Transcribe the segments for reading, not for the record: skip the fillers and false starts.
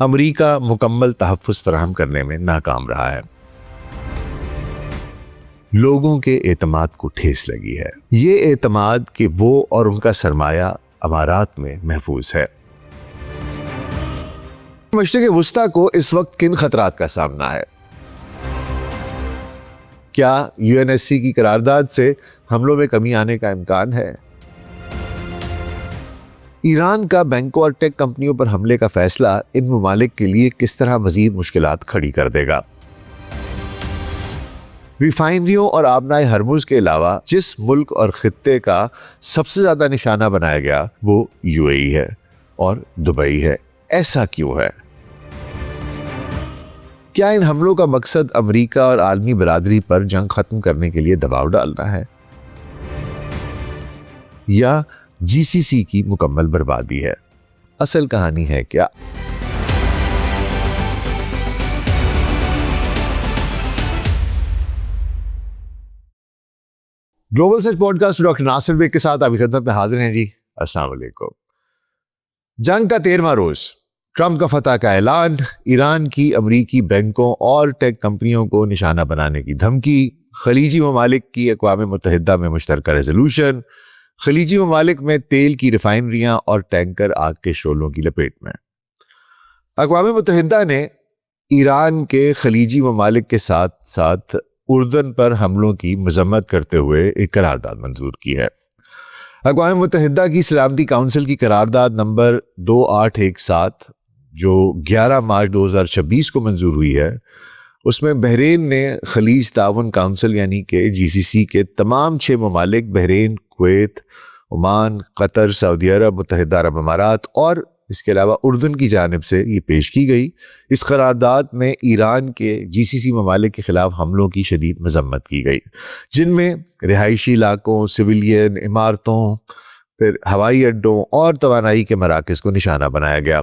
امریکہ مکمل تحفظ فراہم کرنے میں ناکام رہا ہے۔ لوگوں کے اعتماد کو ٹھیس لگی ہے۔ یہ اعتماد کہ وہ اور ان کا سرمایہ امارات میں محفوظ ہے۔ مشرق وسطیٰ کو اس وقت کن خطرات کا سامنا ہے؟ کیا UNSC کی قرارداد سے حملوں میں کمی آنے کا امکان ہے؟ ایران کا بینکوں اور ٹیک کمپنیوں پر حملے کا فیصلہ ان ممالک کے لیے کس طرح مزید مشکلات کھڑی کر دے گا؟ ریفائنریوں اور آبنائے ہرمز کے علاوہ جس ملک اور خطے کا سب سے زیادہ نشانہ بنایا گیا وہ UAE ہے اور دبئی ہے۔ ایسا کیوں ہے؟ کیا ان حملوں کا مقصد امریکہ اور عالمی برادری پر جنگ ختم کرنے کے لیے دباؤ ڈالنا ہے یا GCC کی مکمل بربادی ہے؟ اصل کہانی ہے کیا؟ گلوبل سچ پوڈ کاسٹ ڈاکٹر ناصر بیگ کے ساتھ آپ کی خدمت میں حاضر ہیں جی۔ السلام علیکم۔ جنگ کا 13واں روز، ٹرمپ کا فتح کا اعلان، ایران کی امریکی بینکوں اور ٹیک کمپنیوں کو نشانہ بنانے کی دھمکی، خلیجی ممالک کی اقوام متحدہ میں مشترکہ ریزولوشن، خلیجی ممالک میں تیل کی ریفائنریاں اور ٹینکر آگ کے شعلوں کی لپیٹ میں۔ اقوام متحدہ نے ایران کے خلیجی ممالک کے ساتھ ساتھ اردن پر حملوں کی مذمت کرتے ہوئے ایک قرارداد منظور کی ہے۔ اقوام متحدہ کی سلامتی کونسل کی قرارداد نمبر 2817 جو 11 مارچ 2026 کو منظور ہوئی ہے، اس میں بحرین نے خلیج تعاون کونسل یعنی کہ GCC کے تمام 6 ممالک بحرین، کویت، عمان، قطر، سعودی عرب، متحدہ عرب امارات اور اس کے علاوہ اردن کی جانب سے یہ پیش کی گئی۔ اس قرارداد میں ایران کے GCC ممالک کے خلاف حملوں کی شدید مذمت کی گئی، جن میں رہائشی علاقوں، سویلین عمارتوں، پھر ہوائی اڈوں اور توانائی کے مراکز کو نشانہ بنایا گیا۔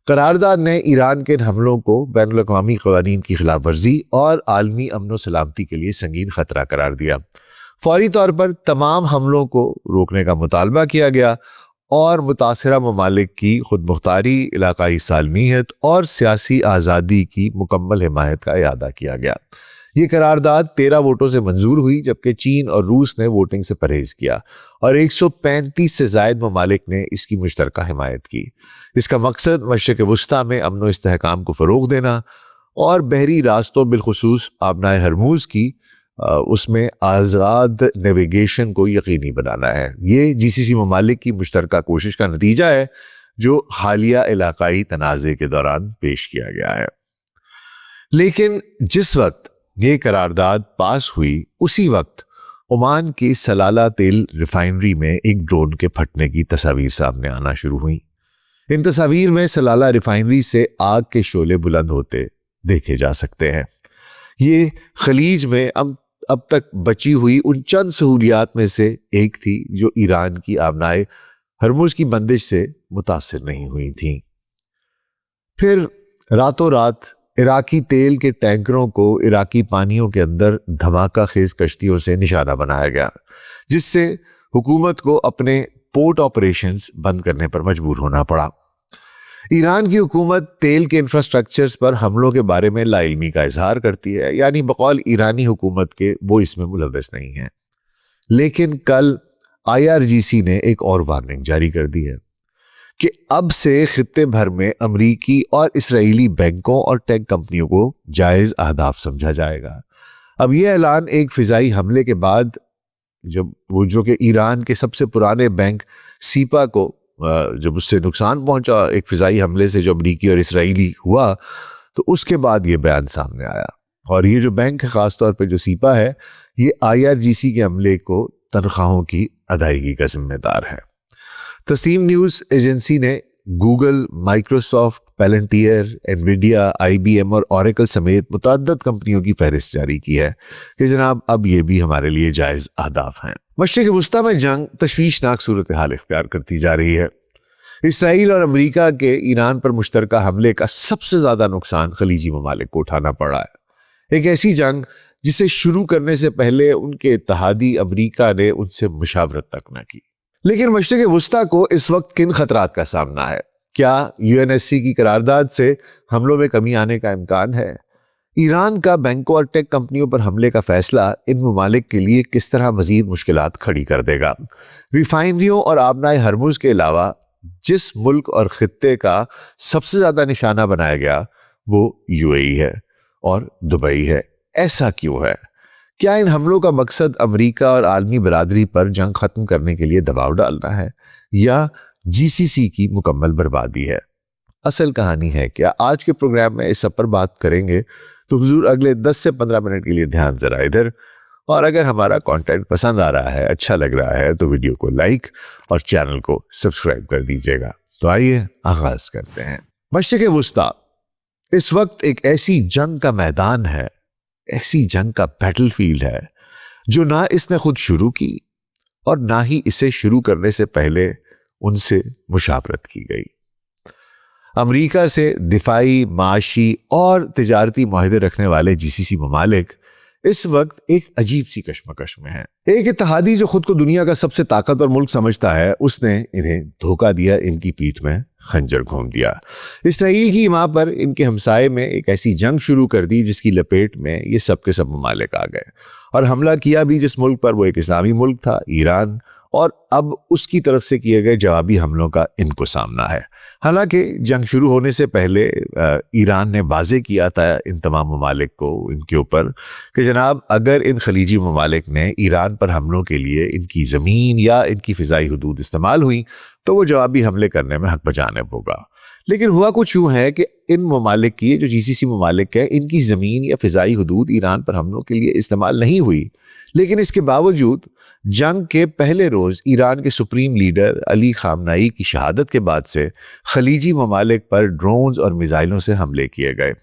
قرارداد نے ایران کے حملوں کو بین الاقوامی قوانین کی خلاف ورزی اور عالمی امن و سلامتی کے لیے سنگین خطرہ قرار دیا۔ فوری طور پر تمام حملوں کو روکنے کا مطالبہ کیا گیا اور متاثرہ ممالک کی خود مختاری، علاقائی سالمیت اور سیاسی آزادی کی مکمل حمایت کا اعادہ کیا گیا۔ یہ قرارداد 13 ووٹوں سے منظور ہوئی، جبکہ چین اور روس نے ووٹنگ سے پرہیز کیا اور 135 سے زائد ممالک نے اس کی مشترکہ حمایت کی۔ اس کا مقصد مشرق وسطیٰ میں امن و استحکام کو فروغ دینا اور بحری راستوں بالخصوص آبنائے ہرموز کی اس میں آزاد نیویگیشن کو یقینی بنانا ہے۔ یہ GCC ممالک کی مشترکہ کوشش کا نتیجہ ہے جو حالیہ علاقائی تنازع کے دوران پیش کیا گیا ہے۔ لیکن جس وقت یہ قرارداد پاس ہوئی، اسی وقت عمان کی سلالہ تیل ریفائنری میں ایک ڈرون کے پھٹنے کی تصاویر سامنے آنا شروع ہوئیں۔ ان تصاویر میں سلالہ ریفائنری سے آگ کے شعلے بلند ہوتے دیکھے جا سکتے ہیں۔ یہ خلیج میں اب تک بچی ہوئی ان چند سہولیات میں سے ایک تھی جو ایران کی آبنائے ہرمز کی بندش سے متاثر نہیں ہوئی تھیں۔ پھر راتوں رات عراقی تیل کے ٹینکروں کو عراقی پانیوں کے اندر دھماکہ خیز کشتیوں سے نشانہ بنایا گیا، جس سے حکومت کو اپنے پورٹ آپریشنز بند کرنے پر مجبور ہونا پڑا۔ ایران کی حکومت تیل کے انفراسٹرکچرز پر حملوں کے بارے میں لا علمی کا اظہار کرتی ہے، یعنی بقول ایرانی حکومت کے وہ اس میں ملوث نہیں ہیں۔ لیکن کل IRGC نے ایک اور وارننگ جاری کر دی ہے کہ اب سے خطے بھر میں امریکی اور اسرائیلی بینکوں اور ٹیک کمپنیوں کو جائز اہداف سمجھا جائے گا۔ اب یہ اعلان ایک فضائی حملے کے بعد جو کہ ایران کے سب سے پرانے بینک سیپا کو جب اس سے نقصان پہنچا ایک فضائی حملے سے جو امریکی اور اسرائیلی ہوا، تو اس کے بعد یہ بیان سامنے آیا۔ اور یہ جو بینک ہے، خاص طور پہ جو سیپا ہے، یہ IRGC کے عملے کو تنخواہوں کی ادائیگی کا ذمہ دار ہے۔ تسنیم نیوز ایجنسی نے گوگل، مائکروسافٹ، پیلنٹیئر، انویڈیا، IBM اور اوریکل سمیت متعدد کمپنیوں کی فہرست جاری کی ہے کہ جناب اب یہ بھی ہمارے لیے جائز اہداف ہیں۔ مشرق وسطیٰ میں جنگ تشویشناک صورتحال اختیار کرتی جا رہی ہے۔ اسرائیل اور امریکہ کے ایران پر مشترکہ حملے کا سب سے زیادہ نقصان خلیجی ممالک کو اٹھانا پڑا ہے۔ ایک ایسی جنگ جسے شروع کرنے سے پہلے ان کے اتحادی امریکہ نے ان سے مشاورت تک نہ کی۔ لیکن مشرق وسطیٰ کو اس وقت کن خطرات کا سامنا ہے؟ کیا UNSC کی قرارداد سے حملوں میں کمی آنے کا امکان ہے؟ ایران کا بینکوں اور ٹیک کمپنیوں پر حملے کا فیصلہ ان ممالک کے لیے کس طرح مزید مشکلات کھڑی کر دے گا؟ ریفائنریوں اور آبنائے ہرمز کے علاوہ جس ملک اور خطے کا سب سے زیادہ نشانہ بنایا گیا وہ UAE ہے اور دبئی ہے۔ ایسا کیوں ہے؟ کیا ان حملوں کا مقصد امریکہ اور عالمی برادری پر جنگ ختم کرنے کے لیے دباؤ ڈالنا ہے یا GCC کی مکمل بربادی ہے؟ اصل کہانی ہے کیا؟ آج کے پروگرام میں اس سب پر بات کریں گے، تو حضور اگلے 10 سے 15 منٹ کے لیے دھیان ذرا ادھر، اور اگر ہمارا کانٹینٹ پسند آ رہا ہے، اچھا لگ رہا ہے، تو ویڈیو کو لائک اور چینل کو سبسکرائب کر دیجیے گا۔ تو آئیے آغاز کرتے ہیں۔ مشرق وسطیٰ اس وقت ایک ایسی جنگ کا میدان ہے، ایسی جنگ کا بیٹل فیلڈ ہے جو نہ اس نے خود شروع کی اور نہ ہی اسے شروع کرنے سے پہلے ان سے مشاورت کی گئی۔ امریکہ سے دفاعی، معاشی اور تجارتی معاہدے رکھنے والے GCC ممالک اس وقت ایک عجیب سی کشمکش میں ہیں۔ ایک اتحادی جو خود کو دنیا کا سب سے طاقتور ملک سمجھتا ہے، اس نے انہیں دھوکہ دیا، ان کی پیٹھ میں خنجر گھوم دیا۔ اسرائیل کی ماں پر ان کے ہمسائے میں ایک ایسی جنگ شروع کر دی جس کی لپیٹ میں یہ سب کے سب ممالک آ گئے، اور حملہ کیا بھی جس ملک پر وہ ایک اسلامی ملک تھا، ایران، اور اب اس کی طرف سے کیے گئے جوابی حملوں کا ان کو سامنا ہے۔ حالانکہ جنگ شروع ہونے سے پہلے ایران نے واضح کیا تھا ان تمام ممالک کو، ان کے اوپر، کہ جناب اگر ان خلیجی ممالک نے ایران پر حملوں کے لیے ان کی زمین یا ان کی فضائی حدود استعمال ہوئی تو وہ جوابی حملے کرنے میں حق بجانب ہوگا۔ لیکن ہوا کچھ یوں ہے کہ ان ممالک کی، جو GCC ممالک ہیں، ان کی زمین یا فضائی حدود ایران پر حملوں کے لیے استعمال نہیں ہوئی، لیکن اس کے باوجود جنگ کے پہلے روز ایران کے سپریم لیڈر علی خامنائی کی شہادت کے بعد سے خلیجی ممالک پر ڈرونز اور میزائلوں سے حملے کیے گئے۔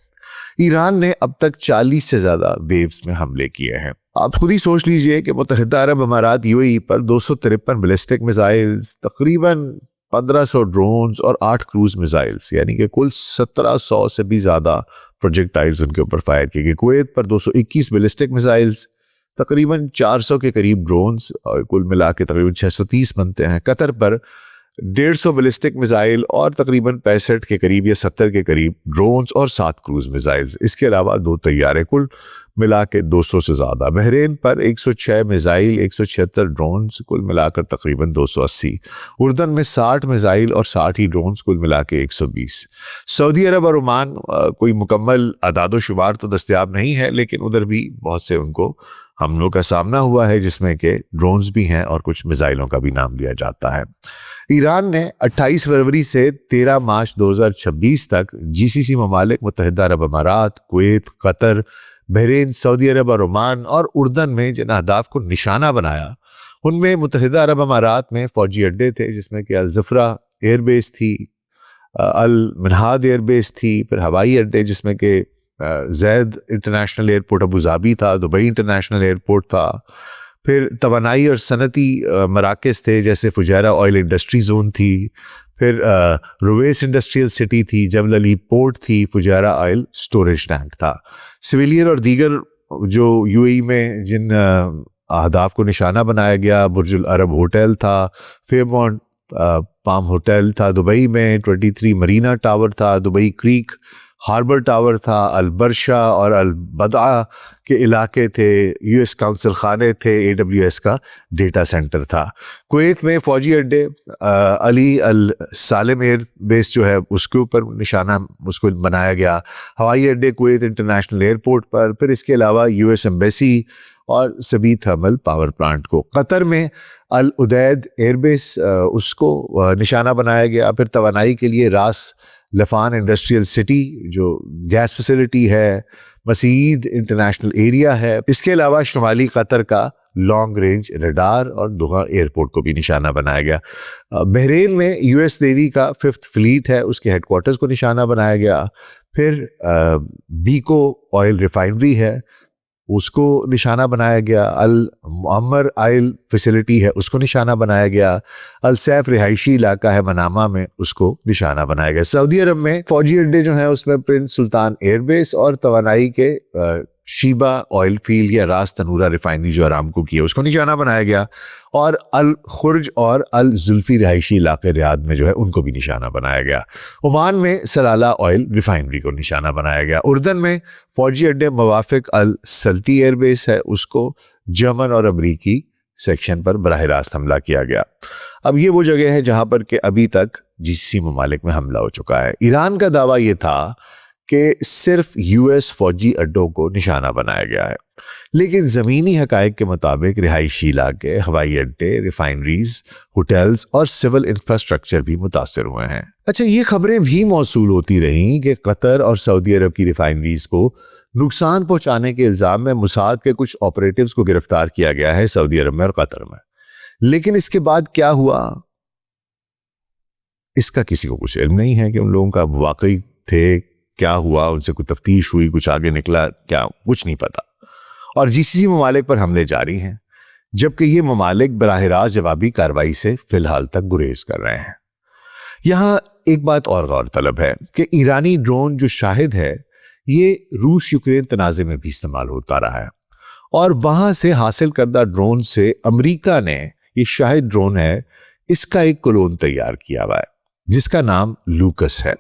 ایران نے اب تک 40 سے زیادہ ویوز میں حملے کیے ہیں۔ آپ خود ہی سوچ لیجئے کہ متحدہ عرب امارات UAE پر 253 بیلسٹک میزائلز، تقریباً 1500 ڈرونز اور 8 کروز میزائلز، یعنی کہ کل 1700 سے بھی زیادہ پروجیکٹائلز ان کے اوپر فائر کیے گئے۔ کویت پر 221 بیلسٹک میزائلز، تقریباً 400 کے قریب ڈرونز، اور کل ملا کے تقریباً 630 بنتے ہیں۔ قطر پر 150 بیلسٹک میزائل اور تقریباً 65 کے قریب یا 70 کے قریب ڈرونز اور 7 کروز میزائلز، اس کے علاوہ 2 طیارے، کل ملا کے 200 سے زیادہ۔ بحرین پر 106 میزائل، 176 ڈرونز، کل ملا کر تقریباً 280۔ اردن میں 60 میزائل اور 60 ہی ڈرونز، کل ملا کے 120۔ سعودی عرب اور عمان کوئی مکمل اعداد و شمار تو دستیاب نہیں ہے، لیکن ادھر بھی بہت سے ان کو حملوں کا سامنا ہوا ہے، جس میں کہ ڈرونز بھی ہیں اور کچھ میزائلوں کا بھی نام لیا جاتا ہے۔ ایران نے 28 فروری سے 13 مارچ 2026 تک GCC ممالک متحدہ عرب امارات، کویت، قطر، بحرین، سعودی عرب اور عمان اور اردن میں جن اہداف کو نشانہ بنایا، ان میں متحدہ عرب امارات میں فوجی اڈے تھے، جس میں کہ الزفرہ ایئر بیس تھی، المنہاد ایئر بیس تھی، پھر ہوائی اڈے جس میں کہ زید انٹرنیشنل ایئرپورٹ ابوظہبی تھا، دبئی انٹرنیشنل ایئرپورٹ تھا، پھر توانائی اور صنعتی مراکز تھے جیسے فجیرہ آئل انڈسٹری زون تھی، پھر رویس انڈسٹریل سٹی تھی، جبل علی پورٹ تھی، فجیرہ آئل سٹوریج ٹینک تھا۔ سویلین اور دیگر جو UAE میں جن اہداف کو نشانہ بنایا گیا، برج العرب ہوٹل تھا، فیئرمونٹ پام ہوٹل تھا دبئی میں، 23 مرینا ٹاور تھا، دبئی کریک ہاربر ٹاور تھا، البرشا اور البدعہ کے علاقے تھے، US کونسل خانے تھے، AWS کا ڈیٹا سینٹر تھا۔ کویت میں فوجی اڈے علی السالم ایئر بیس جو ہے اس کے اوپر نشانہ اس کو بنایا گیا، ہوائی اڈے کویت انٹرنیشنل ایئرپورٹ پر، پھر اس کے علاوہ US ایمبیسی اور سبی تھرمل پاور پلانٹ کو۔ قطر میں العدید ایئر بیس اس کو نشانہ بنایا گیا، پھر توانائی کے لیے راس لفان انڈسٹریل سٹی جو گیس فیسلٹی ہے، مسعید انٹرنیشنل ایریا ہے، اس کے علاوہ شمالی قطر کا لانگ رینج ریڈار اور دوحہ ایئرپورٹ کو بھی نشانہ بنایا گیا۔ بحرین میں US نیوی کا 5th فلیٹ ہے، اس کے ہیڈ کوارٹرز کو نشانہ بنایا گیا۔ پھر بیکو آئل ریفائنری ہے، اس کو نشانہ بنایا گیا۔ المعمر آئل فیسلٹی ہے، اس کو نشانہ بنایا گیا۔ السیف رہائشی علاقہ ہے منامہ میں، اس کو نشانہ بنایا گیا۔ سعودی عرب میں فوجی اڈے جو ہیں اس میں پرنس سلطان ایئر بیس اور توانائی کے شیبا آئل فیلڈ یا راس تنورہ ریفائنری جو ارامکو کی ہے اس کو نشانہ بنایا گیا، اور الخرج اور الزلفی رہائشی علاقے ریاض میں جو ہے ان کو بھی نشانہ بنایا گیا۔ عمان میں سلالہ آئل ریفائنری کو نشانہ بنایا گیا۔ اردن میں فوجی اڈے موافق السلطی ایئر بیس ہے، اس کو جرمن اور امریکی سیکشن پر براہ راست حملہ کیا گیا۔ اب یہ وہ جگہ ہے جہاں پر کہ ابھی تک GCC ممالک میں حملہ ہو چکا ہے۔ ایران کا دعویٰ یہ تھا کہ صرف US فوجی اڈوں کو نشانہ بنایا گیا ہے، لیکن زمینی حقائق کے مطابق رہائشی علاقے، ہوائی اڈے، ریفائنریز، ہوٹلز اور سول انفراسٹرکچر بھی متاثر ہوئے ہیں۔ اچھا، یہ خبریں بھی موصول ہوتی رہیں کہ قطر اور سعودی عرب کی ریفائنریز کو نقصان پہنچانے کے الزام میں موساد کے کچھ آپریٹیوز کو گرفتار کیا گیا ہے سعودی عرب میں اور قطر میں، لیکن اس کے بعد کیا ہوا اس کا کسی کو کچھ علم نہیں ہے کہ ان لوگوں کا واقعی تھے، کیا ہوا، ان سے کوئی تفتیش ہوئی، کچھ آگے نکلا، کیا، کچھ نہیں پتا۔ اور GCC ممالک پر حملے جاری ہیں، جبکہ یہ ممالک براہ راست جوابی کارروائی سے فی الحال تک گریز کر رہے ہیں۔ یہاں ایک بات اور غور طلب ہے کہ ایرانی ڈرون جو شاہد ہے یہ روس یوکرین تنازع میں بھی استعمال ہوتا رہا ہے، اور وہاں سے حاصل کردہ ڈرون سے امریکہ نے، یہ شاہد ڈرون ہے، اس کا ایک کلون تیار کیا ہوا ہے جس کا نام لوکس ہے۔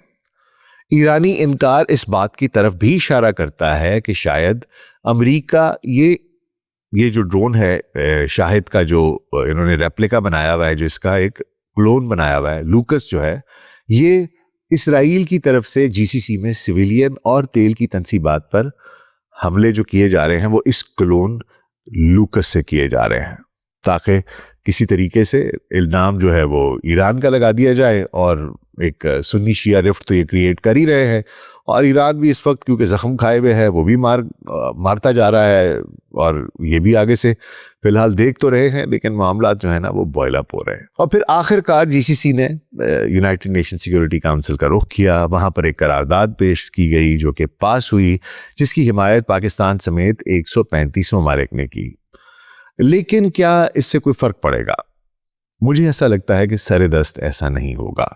ایرانی انکار اس بات کی طرف بھی اشارہ کرتا ہے کہ شاید امریکہ یہ جو ڈرون ہے شاہد کا، جو انہوں نے ریپلیکا بنایا ہوا ہے، جو اس کا ایک کلون بنایا ہوا ہے لوکس جو ہے، یہ اسرائیل کی طرف سے GCC میں سویلین اور تیل کی تنصیبات پر حملے جو کیے جا رہے ہیں وہ اس کلون لوکس سے کیے جا رہے ہیں، تاکہ کسی طریقے سے الزام جو ہے وہ ایران کا لگا دیا جائے، اور ایک سنی شیعہ رفٹ تو یہ کریٹ کر ہی رہے ہیں، اور ایران بھی اس وقت کیونکہ زخم کھائے ہوئے ہے وہ بھی مارتا جا رہا ہے، اور یہ بھی آگے سے فی الحال دیکھ تو رہے ہیں، لیکن معاملات جو ہے نا وہ بوائل اپ ہو رہے ہیں۔ اور پھر آخر کار GCC نے یونائٹڈ نیشن سیکیورٹی کونسل کا رخ کیا، وہاں پر ایک قرارداد پیش کی گئی جو کہ پاس ہوئی، جس کی حمایت پاکستان سمیت 135 ممالک نے کی۔ لیکن کیا اس سے کوئی فرق پڑے گا؟ مجھے ایسا لگتا ہے کہ سر دست ایسا نہیں ہوگا،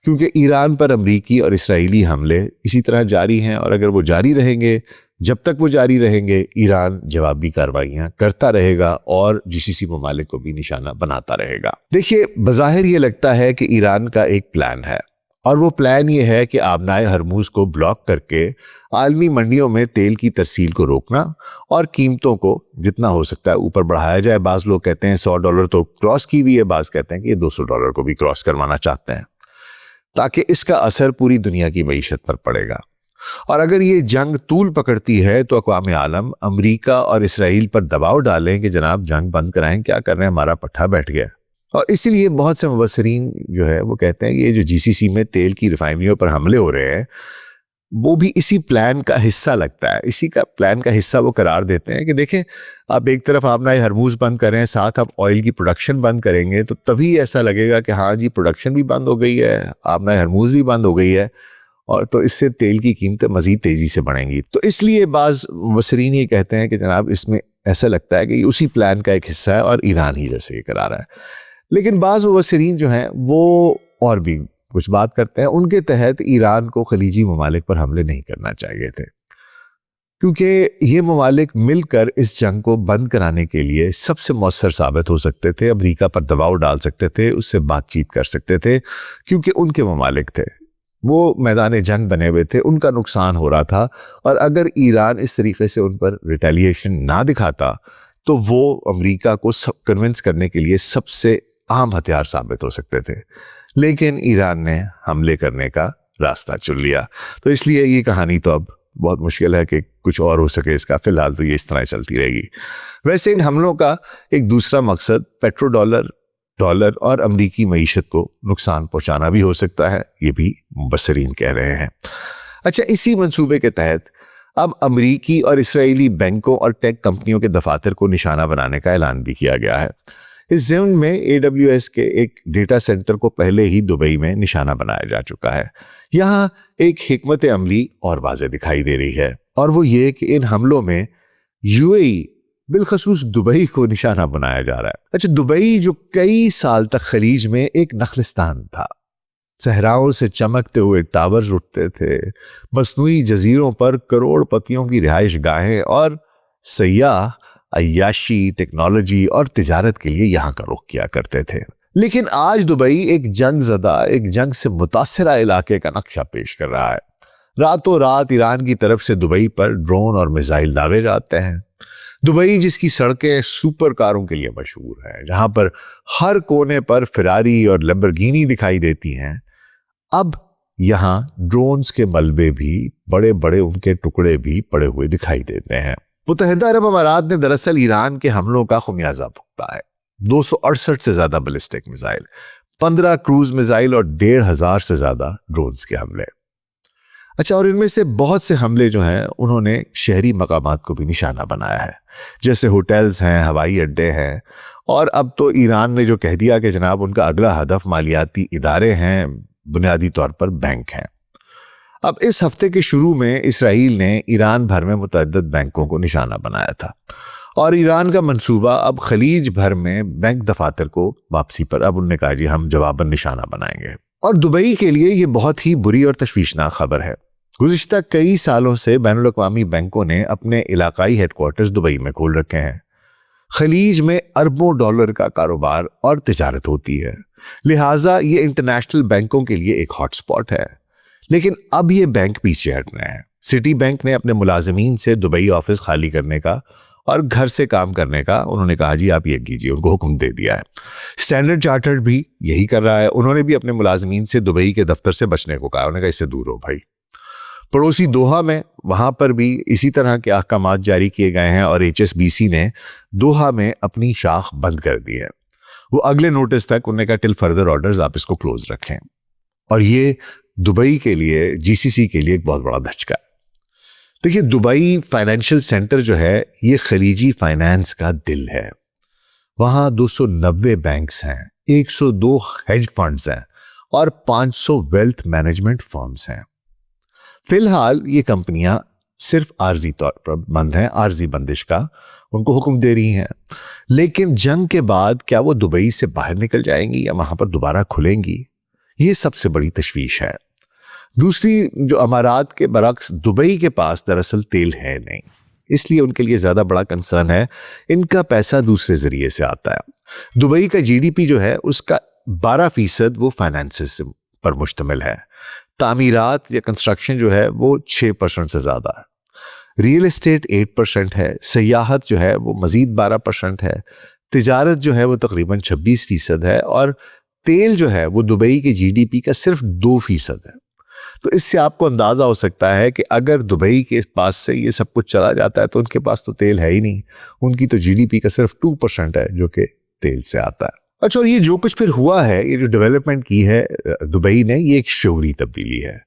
کیونکہ ایران پر امریکی اور اسرائیلی حملے اسی طرح جاری ہیں، اور اگر وہ جاری رہیں گے، جب تک وہ جاری رہیں گے، ایران جوابی کارروائیاں کرتا رہے گا اور GCC ممالک کو بھی نشانہ بناتا رہے گا۔ دیکھیے، بظاہر یہ لگتا ہے کہ ایران کا ایک پلان ہے، اور وہ پلان یہ ہے کہ آبنائے ہرموز کو بلاک کر کے عالمی منڈیوں میں تیل کی ترسیل کو روکنا اور قیمتوں کو جتنا ہو سکتا ہے اوپر بڑھایا جائے۔ بعض لوگ کہتے ہیں $100 تو کراس کی ہوئی ہے، بعض کہتے ہیں کہ یہ $200 کو بھی کراس کروانا چاہتے ہیں، تاکہ اس کا اثر پوری دنیا کی معیشت پر پڑے گا۔ اور اگر یہ جنگ طول پکڑتی ہے تو اقوام عالم امریکہ اور اسرائیل پر دباؤ ڈالیں کہ جناب جنگ بند کرائیں، کیا کر رہے ہیں، ہمارا پٹھا بیٹھ گیا۔ اور اسی لیے بہت سے مبصرین جو ہے وہ کہتے ہیں کہ یہ جو GCC میں تیل کی ریفائنریوں پر حملے ہو رہے ہیں وہ بھی اسی پلان کا حصہ لگتا ہے، اسی کا پلان کا حصہ وہ قرار دیتے ہیں کہ دیکھیں، آپ ایک طرف آبنائے ہرموز بند کریں، ساتھ آپ آئل کی پروڈکشن بند کریں گے، تو تبھی ایسا لگے گا کہ ہاں جی پروڈکشن بھی بند ہو گئی ہے، آبنائے ہرموز بھی بند ہو گئی ہے، اور تو اس سے تیل کی قیمتیں مزید تیزی سے بڑھیں گی۔ تو اس لیے بعض مبصرین یہ کہتے ہیں کہ جناب اس میں ایسا لگتا ہے کہ یہ اسی پلان کا ایک حصہ ہے اور ایران ہی جیسے یہ کرا رہا ہے۔ لیکن بعض مبصرین جو ہیں وہ اور بھی کچھ بات کرتے ہیں، ان کے تحت ایران کو خلیجی ممالک پر حملے نہیں کرنا چاہیے تھے، کیونکہ یہ ممالک مل کر اس جنگ کو بند کرانے کے لیے سب سے مؤثر ثابت ہو سکتے تھے، امریکہ پر دباؤ ڈال سکتے تھے، اس سے بات چیت کر سکتے تھے، کیونکہ ان کے ممالک تھے، وہ میدان جنگ بنے ہوئے تھے، ان کا نقصان ہو رہا تھا، اور اگر ایران اس طریقے سے ان پر ریٹیلیشن نہ دکھاتا تو وہ امریکہ کو کنونس کرنے کے لیے سب سے اہم ہتھیار ثابت ہو سکتے تھے۔ لیکن ایران نے حملے کرنے کا راستہ چن لیا، تو اس لیے یہ کہانی تو اب بہت مشکل ہے کہ کچھ اور ہو سکے اس کا، فی الحال تو یہ اس طرح چلتی رہے گی۔ ویسے ان حملوں کا ایک دوسرا مقصد پیٹرو ڈالر اور امریکی معیشت کو نقصان پہنچانا بھی ہو سکتا ہے، یہ بھی مبصرین کہہ رہے ہیں۔ اچھا، اسی منصوبے کے تحت اب امریکی اور اسرائیلی بینکوں اور ٹیک کمپنیوں کے دفاتر کو نشانہ بنانے کا اعلان بھی کیا گیا ہے۔ اس ضمن میں AWS کے ایک ڈیٹا سینٹر کو پہلے ہی دبئی میں نشانہ بنایا جا چکا ہے۔ یہاں ایک حکمت عملی اور واضح دکھائی دے رہی ہے، اور وہ یہ کہ ان حملوں میں UAE بالخصوص دبئی کو نشانہ بنایا جا رہا ہے۔ اچھا، دبئی جو کئی سال تک خلیج میں ایک نخلستان تھا، صحراؤں سے چمکتے ہوئے ٹاورز اٹھتے تھے، مصنوعی جزیروں پر کروڑ پتیوں کی رہائش گاہیں اور سیاح عیاشی، ٹیکنالوجی اور تجارت کے لیے یہاں کا رخ کیا کرتے تھے۔ لیکن آج دبئی ایک جنگ زدہ، ایک جنگ سے متاثرہ علاقے کا نقشہ پیش کر رہا ہے۔ راتوں رات ایران کی طرف سے دبئی پر ڈرون اور میزائل داغے جاتے ہیں۔ دبئی جس کی سڑکیں سپر کاروں کے لیے مشہور ہیں، جہاں پر ہر کونے پر فراری اور لیمبورگینی دکھائی دیتی ہیں، اب یہاں ڈرونز کے ملبے بھی، بڑے بڑے ان کے ٹکڑے بھی پڑے ہوئے دکھائی دیتے ہیں۔ متحدہ عرب امارات نے دراصل ایران کے حملوں کا خمیازہ بھگتا ہے۔ 268 سے زیادہ بیلسٹک میزائل، 15 کروز میزائل اور 1,500 سے زیادہ ڈرونز کے حملے۔ اچھا، اور ان میں سے بہت سے حملے جو ہیں انہوں نے شہری مقامات کو بھی نشانہ بنایا ہے، جیسے ہوٹلز ہیں، ہوائی اڈے ہیں، اور اب تو ایران نے جو کہہ دیا کہ جناب ان کا اگلا ہدف مالیاتی ادارے ہیں، بنیادی طور پر بینک ہیں۔ اب اس ہفتے کے شروع میں اسرائیل نے ایران بھر میں متعدد بینکوں کو نشانہ بنایا تھا، اور ایران کا منصوبہ اب خلیج بھر میں بینک دفاتر کو واپسی پر، اب انہوں نے کہا جی ہم جواباً نشانہ بنائیں گے۔ اور دبئی کے لیے یہ بہت ہی بری اور تشویشناک خبر ہے۔ گزشتہ کئی سالوں سے بین الاقوامی بینکوں نے اپنے علاقائی ہیڈ کوارٹرز دبئی میں کھول رکھے ہیں۔ خلیج میں اربوں ڈالر کا کاروبار اور تجارت ہوتی ہے، لہٰذا یہ انٹرنیشنل بینکوں کے لیے ایک ہاٹ سپاٹ ہے۔ لیکن اب یہ بینک پیچھے ہٹ رہے ہیں۔ سٹی بینک نے اپنے ملازمین سے دبئی آفس خالی کرنے کا اور گھر سے کام کرنے کا انہوں نے کہا جی آپ یہ کیجیے، ان کو حکم دے دیا ہے۔ اسٹینڈرڈ چارٹرڈ بھی یہی کر رہا ہے، انہوں نے بھی اپنے ملازمین سے دبئی کے دفتر سے بچنے کو کہا، انہوں نے کہا اس سے دور ہو بھائی۔ پڑوسی دوحہ میں، وہاں پر بھی اسی طرح کے احکامات جاری کیے گئے ہیں، اور HSBC نے دوحہ میں اپنی شاخ بند کر دی ہے۔ وہ اگلے نوٹس تک انہوں نے کہا ٹل فردر آرڈرز آپ اس کو کلوز رکھیں، اور یہ دبئی کے لیے، GCC کے لیے ایک بہت بڑا دھچکا ہے۔ دیکھیے دبئی فائنینشیل سینٹر جو ہے یہ خلیجی فائنانس کا دل ہے۔ وہاں 290 بینکس ہیں، 102 ہیج فنڈز ہیں، اور 500 ویلتھ مینجمنٹ فرمز ہیں۔ فی الحال یہ کمپنیاں صرف عارضی طور پر بند ہیں، عارضی بندش کا ان کو حکم دے رہی ہیں، لیکن جنگ کے بعد کیا وہ دبئی سے باہر نکل جائیں گی یا وہاں پر دوبارہ کھلیں گی؟ یہ سب سے بڑی تشویش ہے۔ دوسری جو امارات کے برعکس دبئی کے پاس دراصل تیل ہے نہیں، اس لیے ان کے لیے زیادہ بڑا کنسرن ہے، ان کا پیسہ دوسرے ذریعے سے آتا ہے۔ دبئی کا GDP جو ہے اس کا 12% وہ فائنانسز پر مشتمل ہے، تعمیرات یا کنسٹرکشن جو ہے وہ 6% سے زیادہ ہے، ریئل اسٹیٹ 8% ہے، سیاحت جو ہے وہ مزید 12% ہے، تجارت جو ہے وہ تقریباً 26% ہے، اور تیل جو ہے وہ دبئی کے GDP کا صرف 2% ہے۔ تو اس سے آپ کو اندازہ ہو سکتا ہے کہ اگر دبئی کے پاس سے یہ سب کچھ چلا جاتا ہے تو ان کے پاس تو تیل ہے ہی نہیں، ان کی تو GDP کا صرف 2% ہے جو کہ تیل سے آتا ہے۔ اچھا، اور یہ جو کچھ پھر ہوا ہے، یہ جو ڈیولپمنٹ کی ہے دبئی نے، یہ ایک شعوری تبدیلی ہے،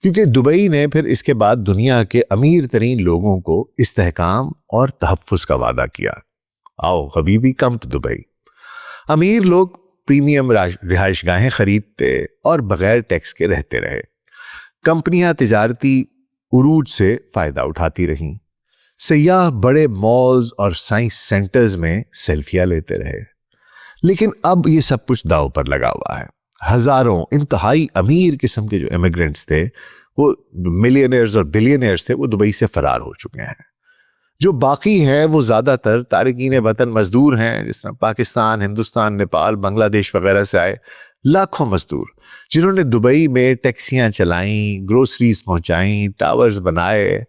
کیونکہ دبئی نے پھر اس کے بعد دنیا کے امیر ترین لوگوں کو استحکام اور تحفظ کا وعدہ کیا۔ آؤ حبیبی کم ٹو دبئی۔ امیر لوگ پریمیم رہائش گاہیں خریدتے اور بغیر ٹیکس کے رہتے رہے، کمپنیاں تجارتی عروج سے فائدہ اٹھاتی رہیں، سیاح بڑے مالز اور سائنس سینٹرز میں سیلفیاں لیتے رہے۔ لیکن اب یہ سب کچھ داؤ پر لگا ہوا ہے۔ ہزاروں انتہائی امیر قسم کے جو امیگرنٹس تھے، وہ ملینئرز اور بلینئرز تھے، وہ دبئی سے فرار ہو چکے ہیں۔ جو باقی ہیں وہ زیادہ تر تارکین وطن مزدور ہیں، جس طرح پاکستان، ہندوستان، نیپال، بنگلہ دیش وغیرہ سے آئے لاکھوں مزدور، جنہوں نے دبئی میں ٹیکسیاں چلائیں، گروسریز پہنچائیں، ٹاورز بنائے،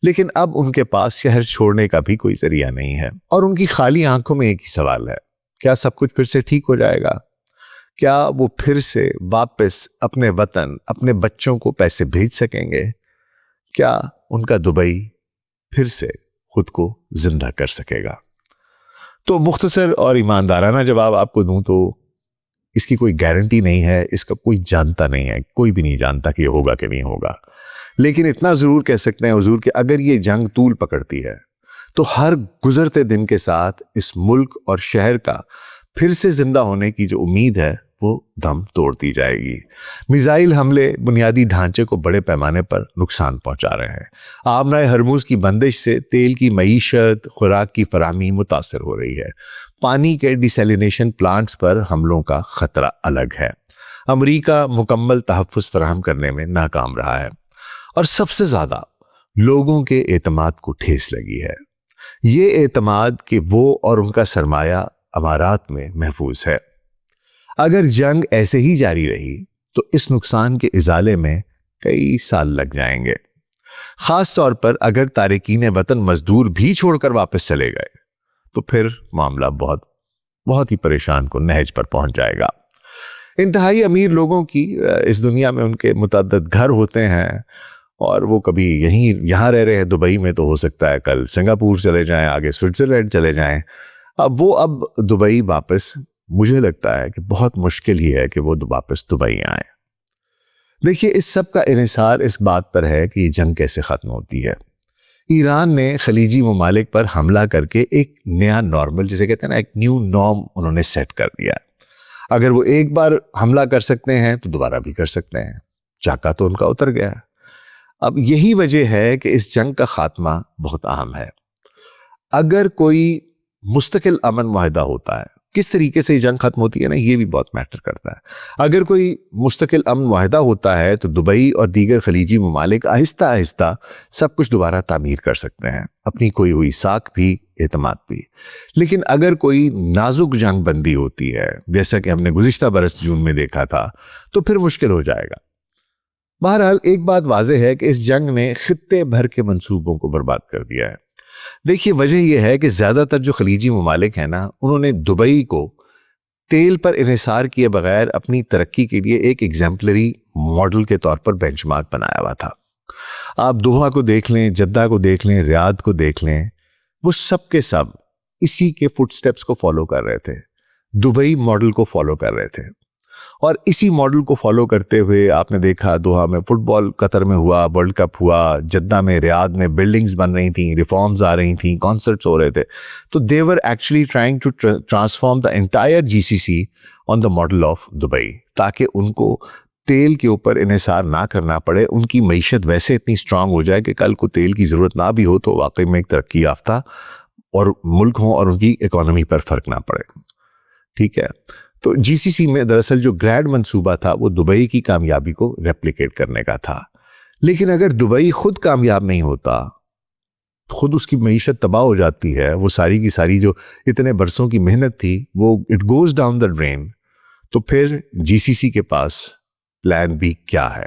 لیکن اب ان کے پاس شہر چھوڑنے کا بھی کوئی ذریعہ نہیں ہے، اور ان کی خالی آنکھوں میں ایک ہی سوال ہے، کیا سب کچھ پھر سے ٹھیک ہو جائے گا؟ کیا وہ پھر سے واپس اپنے وطن، اپنے بچوں کو پیسے بھیج سکیں گے؟ کیا ان کا دبئی پھر سے خود کو زندہ کر سکے گا؟ تو مختصر اور ایماندارانہ جواب آپ کو دوں تو اس کی کوئی گارنٹی نہیں ہے، اس کا کوئی جانتا نہیں ہے، کوئی بھی نہیں جانتا کہ یہ ہوگا کہ نہیں ہوگا، لیکن اتنا ضرور کہہ سکتے ہیں حضور کہ اگر یہ جنگ طول پکڑتی ہے تو ہر گزرتے دن کے ساتھ اس ملک اور شہر کا پھر سے زندہ ہونے کی جو امید ہے وہ دم توڑتی جائے گی۔ میزائل حملے بنیادی ڈھانچے کو بڑے پیمانے پر نقصان پہنچا رہے ہیں، آبنائے ہرموز کی بندش سے تیل کی معیشت، خوراک کی فراہمی متاثر ہو رہی ہے، پانی کے ڈیسیلینیشن پلانٹس پر حملوں کا خطرہ الگ ہے، امریکہ مکمل تحفظ فراہم کرنے میں ناکام رہا ہے، اور سب سے زیادہ لوگوں کے اعتماد کو ٹھیس لگی ہے۔ یہ اعتماد کہ وہ اور ان کا سرمایہ امارات میں محفوظ ہے۔ اگر جنگ ایسے ہی جاری رہی تو اس نقصان کے ازالے میں کئی سال لگ جائیں گے، خاص طور پر اگر تارکین وطن مزدور بھی چھوڑ کر واپس چلے گئے تو پھر معاملہ بہت ہی پریشان کن نہج پر پہنچ جائے گا۔ انتہائی امیر لوگوں کی اس دنیا میں ان کے متعدد گھر ہوتے ہیں اور وہ کبھی یہاں رہ رہے ہیں دبئی میں، تو ہو سکتا ہے کل سنگاپور چلے جائیں، آگے سوئٹزرلینڈ چلے جائیں۔ اب دبئی واپس، مجھے لگتا ہے کہ بہت مشکل ہی ہے کہ وہ واپس دبئی آئیں۔ دیکھیے، اس سب کا انحصار اس بات پر ہے کہ یہ جنگ کیسے ختم ہوتی ہے۔ ایران نے خلیجی ممالک پر حملہ کر کے ایک نیا نارمل، جسے کہتے ہیں نا، ایک نیو نارم انہوں نے سیٹ کر دیا۔ اگر وہ ایک بار حملہ کر سکتے ہیں تو دوبارہ بھی کر سکتے ہیں، چاکا تو ان کا اتر گیا۔ اب یہی وجہ ہے کہ اس جنگ کا خاتمہ بہت اہم ہے۔ اگر کوئی مستقل امن معاہدہ ہوتا ہے، کس طریقے سے یہ جنگ ختم ہوتی ہے نا، یہ بھی بہت میٹر کرتا ہے۔ اگر کوئی مستقل امن معاہدہ ہوتا ہے تو دبئی اور دیگر خلیجی ممالک آہستہ آہستہ سب کچھ دوبارہ تعمیر کر سکتے ہیں، اپنی کوئی ہوئی ساکھ بھی، اعتماد بھی۔ لیکن اگر کوئی نازک جنگ بندی ہوتی ہے، جیسا کہ ہم نے گزشتہ برس جون میں دیکھا تھا، تو پھر مشکل ہو جائے گا۔ بہرحال ایک بات واضح ہے کہ اس جنگ نے خطے بھر کے منصوبوں کو برباد کر دیا ہے۔ دیکھیے، وجہ یہ ہے کہ زیادہ تر جو خلیجی ممالک ہیں نا، انہوں نے دبئی کو تیل پر انحصار کیے بغیر اپنی ترقی کے لیے ایک ایگزمپلری ماڈل کے طور پر بینچ مارک بنایا ہوا تھا۔ آپ دوحہ کو دیکھ لیں، جدہ کو دیکھ لیں، ریاض کو دیکھ لیں، وہ سب کے سب اسی کے فٹ سٹیپس کو فالو کر رہے تھے، دبئی ماڈل کو فالو کر رہے تھے۔ اور اسی ماڈل کو فالو کرتے ہوئے آپ نے دیکھا دوحہ میں فٹ بال قطر میں ہوا، ورلڈ کپ ہوا، جدہ میں، ریاض میں بلڈنگز بن رہی تھیں، ریفارمز آ رہی تھیں، کانسرٹس ہو رہے تھے۔ تو they were actually trying to transform the entire GCC on the model of Dubai, تاکہ ان کو تیل کے اوپر انحصار نہ کرنا پڑے، ان کی معیشت ویسے اتنی اسٹرانگ ہو جائے کہ کل کو تیل کی ضرورت نہ بھی ہو تو واقعی میں ایک ترقی یافتہ اور ملک ہوں اور ان کی اکانومی پر فرق نہ پڑے۔ ٹھیک ہے، تو جی سی سی میں دراصل جو گریڈ منصوبہ تھا وہ دبئی کی کامیابی کو ریپلیکیٹ کرنے کا تھا۔ لیکن اگر دبئی خود کامیاب نہیں ہوتا، خود اس کی معیشت تباہ ہو جاتی ہے، وہ ساری کی ساری جو اتنے برسوں کی محنت تھی وہ it goes down the drain, تو پھر جی سی سی کے پاس پلان بی کیا ہے،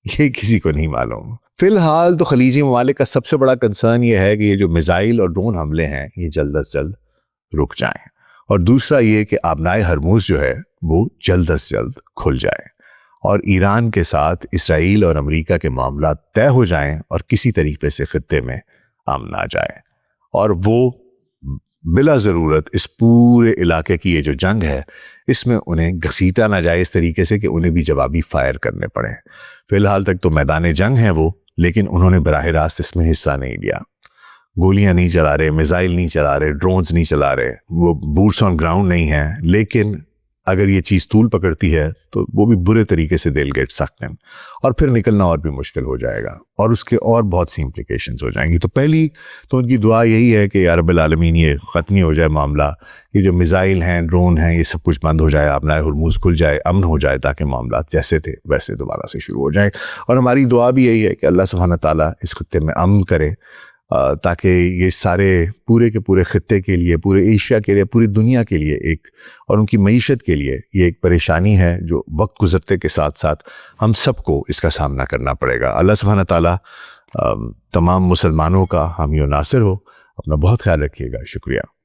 یہ کسی کو نہیں معلوم۔ فی الحال تو خلیجی ممالک کا سب سے بڑا کنسرن یہ ہے کہ یہ جو میزائل اور ڈرون حملے ہیں یہ جلد از جلد رک جائیں، اور دوسرا یہ کہ آبنائے ہرموز جو ہے وہ جلد از جلد کھل جائے اور ایران کے ساتھ اسرائیل اور امریکہ کے معاملات طے ہو جائیں اور کسی طریقے سے خطے میں امن آ جائے، اور وہ بلا ضرورت اس پورے علاقے کی یہ جو جنگ ہے اس میں انہیں گھسیٹا نہ جائے اس طریقے سے کہ انہیں بھی جوابی فائر کرنے پڑے۔ فی الحال تک تو میدان جنگ ہے وہ، لیکن انہوں نے براہ راست اس میں حصہ نہیں لیا، گولیاں نہیں چلا رہے، میزائل نہیں چلا رہے، ڈرونز نہیں چلا رہے، وہ بوٹس آن گراؤنڈ نہیں ہیں۔ لیکن اگر یہ چیز طول پکڑتی ہے تو وہ بھی برے طریقے سے they'll get sucked in، اور پھر نکلنا اور بھی مشکل ہو جائے گا اور اس کے اور بہت سی امپلیکیشنز ہو جائیں گی۔ تو پہلی تو ان کی دعا یہی ہے کہ یا رب العالمین یہ ختم ہو جائے معاملہ، یہ جو میزائل ہیں، ڈرون ہیں، یہ سب کچھ بند ہو جائے، آبنائے ہرموز کھل جائے، امن ہو جائے، تاکہ معاملات جیسے تھے ویسے دوبارہ سے شروع ہو جائیں۔ اور ہماری دعا بھی یہی ہے کہ اللہ سبحانہ تعالیٰ اس خطے میں امن کرے، تاکہ یہ سارے پورے کے پورے خطے کے لیے، پورے ایشیا کے لیے، پوری دنیا کے لیے ایک، اور ان کی معیشت کے لیے یہ ایک پریشانی ہے جو وقت گزرتے کے ساتھ ساتھ ہم سب کو اس کا سامنا کرنا پڑے گا۔ اللہ سبحانہ تعالیٰ تمام مسلمانوں کا حامی و ناصر ہو۔ اپنا بہت خیال رکھیے گا، شکریہ۔